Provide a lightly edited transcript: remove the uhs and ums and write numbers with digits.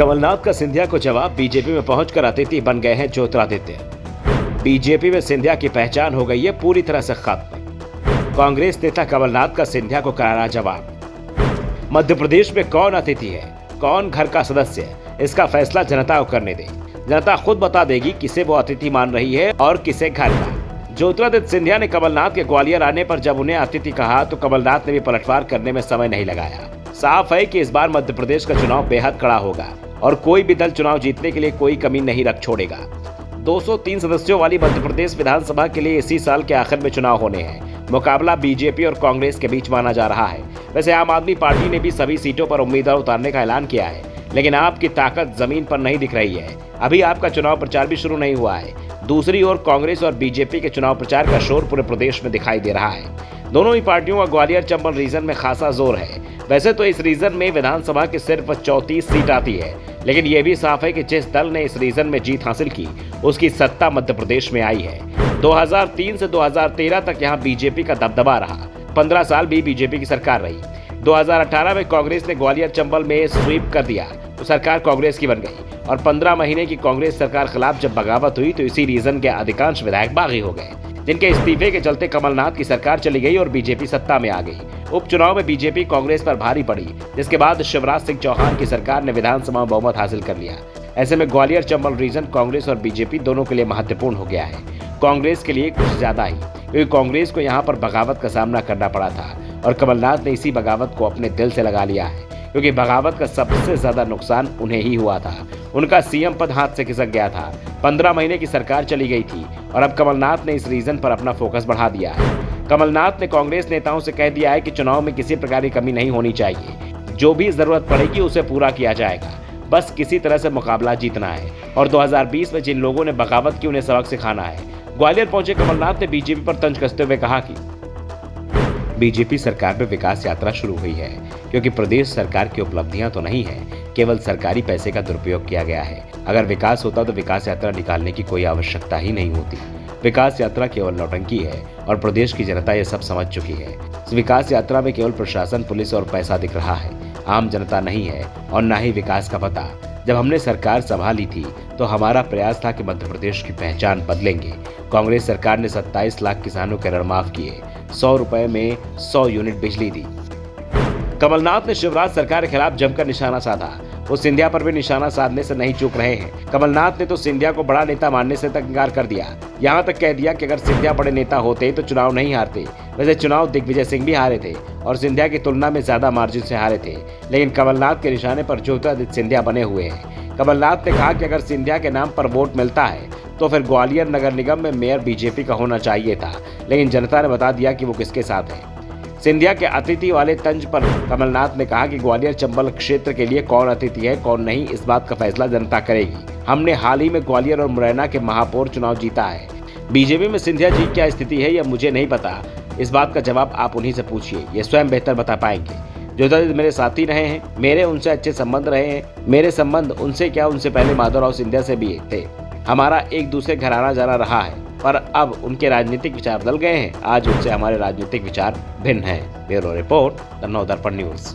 कमलनाथ का सिंधिया को जवाब। बीजेपी में पहुंचकर अतिथि बन गए हैं ज्योतिरादित्य। बीजेपी में सिंधिया की पहचान हो गई है पूरी तरह से खत्म। कांग्रेस नेता कमलनाथ का सिंधिया को करारा जवाब। मध्य प्रदेश में कौन अतिथि है, कौन घर का सदस्य है, इसका फैसला जनता को करने दे। जनता खुद बता देगी किसे वो अतिथि मान रही है और किसे घर का। ज्योतिरादित्य सिंधिया ने कमलनाथ के ग्वालियर आने पर जब उन्हें अतिथि कहा तो कमलनाथ ने भी पलटवार करने में समय नहीं लगाया। साफ है कि इस बार मध्य प्रदेश का चुनाव बेहद कड़ा होगा और कोई भी दल चुनाव जीतने के लिए कोई कमी नहीं रख छोड़ेगा। 203 सदस्यों वाली मध्य प्रदेश विधानसभा के लिए इसी साल के आखिर में चुनाव होने हैं। मुकाबला बीजेपी और कांग्रेस के बीच माना जा रहा है। वैसे आम आदमी पार्टी ने भी सभी सीटों पर उम्मीदवार उतारने का ऐलान किया है, लेकिन आपकी ताकत जमीन पर नहीं दिख रही है। अभी आपका चुनाव प्रचार भी शुरू नहीं हुआ है। दूसरी ओर कांग्रेस और बीजेपी के चुनाव प्रचार का शोर पूरे प्रदेश में दिखाई दे रहा है। दोनों ही पार्टियों का ग्वालियर चंबल रीजन में खासा जोर है। वैसे तो इस रीजन में विधानसभा की सिर्फ 34 सीट आती है, लेकिन यह भी साफ है कि जिस दल ने इस रीजन में जीत हासिल की उसकी सत्ता मध्य प्रदेश में आई है। 2003 से 2013 तक यहां बीजेपी का दबदबा रहा। 15 साल भी बीजेपी की सरकार रही। 2018 में कांग्रेस ने ग्वालियर चंबल में स्वीप कर दिया तो सरकार कांग्रेस की बन गई और 15 महीने की कांग्रेस सरकार खिलाफ जब बगावत हुई तो इसी रीजन के अधिकांश विधायक बागी हो गए, जिनके इस्तीफे के चलते कमलनाथ की सरकार चली गई और बीजेपी सत्ता में आ गई। उपचुनाव में बीजेपी कांग्रेस पर भारी पड़ी, जिसके बाद शिवराज सिंह चौहान की सरकार ने विधानसभा में बहुमत हासिल कर लिया। ऐसे में ग्वालियर चंबल रीजन कांग्रेस और बीजेपी दोनों के लिए महत्वपूर्ण हो गया है। कांग्रेस के लिए कुछ ज्यादा ही, क्योंकि कांग्रेस को यहाँ पर बगावत का सामना करना पड़ा था और कमलनाथ ने इसी बगावत को अपने दिल से लगा लिया है, क्योंकि बगावत का सबसे ज्यादा नुकसान उन्हें ही हुआ था। उनका सीएम पद हाथ से खिसक गया था। 15 महीने की सरकार चली गई थी और अब कमलनाथ ने इस रीजन पर अपना फोकस बढ़ा दिया है। कमलनाथ ने कांग्रेस नेताओं से कह दिया है कि चुनाव में किसी प्रकार की कमी नहीं होनी चाहिए। जो भी जरूरत पड़ेगी उसे पूरा किया जाएगा, बस किसी तरह से मुकाबला जीतना है। और 2020 में जिन लोगों ने बगावत की उन्हें सबक सिखाना है। ग्वालियर पहुंचे कमलनाथ ने बीजेपी पर तंज कसते हुए कहा कि बीजेपी सरकार में विकास यात्रा शुरू हुई है, क्योंकि प्रदेश सरकार की उपलब्धियां तो नहीं है, केवल सरकारी पैसे का दुरुपयोग किया गया है। अगर विकास होता तो विकास यात्रा निकालने की कोई आवश्यकता ही नहीं होती। विकास यात्रा केवल नौटंकी है और प्रदेश की जनता ये सब समझ चुकी है। इस विकास यात्रा में केवल प्रशासन, पुलिस और पैसा दिख रहा है, आम जनता नहीं है और न ही विकास का पता। जब हमने सरकार संभाली थी तो हमारा प्रयास था कि मध्य प्रदेश की पहचान बदलेंगे। कांग्रेस सरकार ने 27 लाख किसानों के ऋण माफ किए, 100 रुपए में 100 यूनिट बिजली दी। कमलनाथ ने शिवराज सरकार के खिलाफ जमकर निशाना साधा। वो सिंधिया पर भी निशाना साधने से नहीं चूक रहे हैं। कमलनाथ ने तो सिंधिया को बड़ा नेता मानने से तक इनकार कर दिया। यहाँ तक कह दिया कि अगर सिंधिया बड़े नेता होते तो चुनाव नहीं हारते। वैसे चुनाव दिग्विजय सिंह भी हारे थे और सिंधिया की तुलना में ज्यादा मार्जिन से हारे थे, लेकिन कमलनाथ के निशाने पर ज्योतिरादित्य सिंधिया बने हुए हैं। कमलनाथ ने कहा कि अगर सिंधिया के नाम पर वोट मिलता है तो फिर ग्वालियर नगर निगम में मेयर बीजेपी का होना चाहिए था, लेकिन जनता ने बता दिया कि वो किसके साथ है। सिंधिया के अतिथि वाले तंज पर कमलनाथ ने कहा कि ग्वालियर चंबल क्षेत्र के लिए कौन अतिथि है कौन नहीं, इस बात का फैसला जनता करेगी। हमने हाल ही में ग्वालियर और मुरैना के महापौर चुनाव जीता है। बीजेपी में सिंधिया जी क्या स्थिति है यह मुझे नहीं पता। इस बात का जवाब आप उन्हीं से पूछिए, ये स्वयं बेहतर बता पाएंगे। ज्योतिरादित्य मेरे साथी रहे हैं, मेरे उनसे अच्छे संबंध रहे हैं। मेरे संबंध उनसे क्या, उनसे पहले माधवराव सिंधिया से भी थे। हमारा एक दूसरे घर आना जाना रहा है, पर अब उनके राजनीतिक विचार बदल गए हैं। आज उनसे हमारे राजनीतिक विचार भिन्न हैं। Bureau report, the Navdarpan news.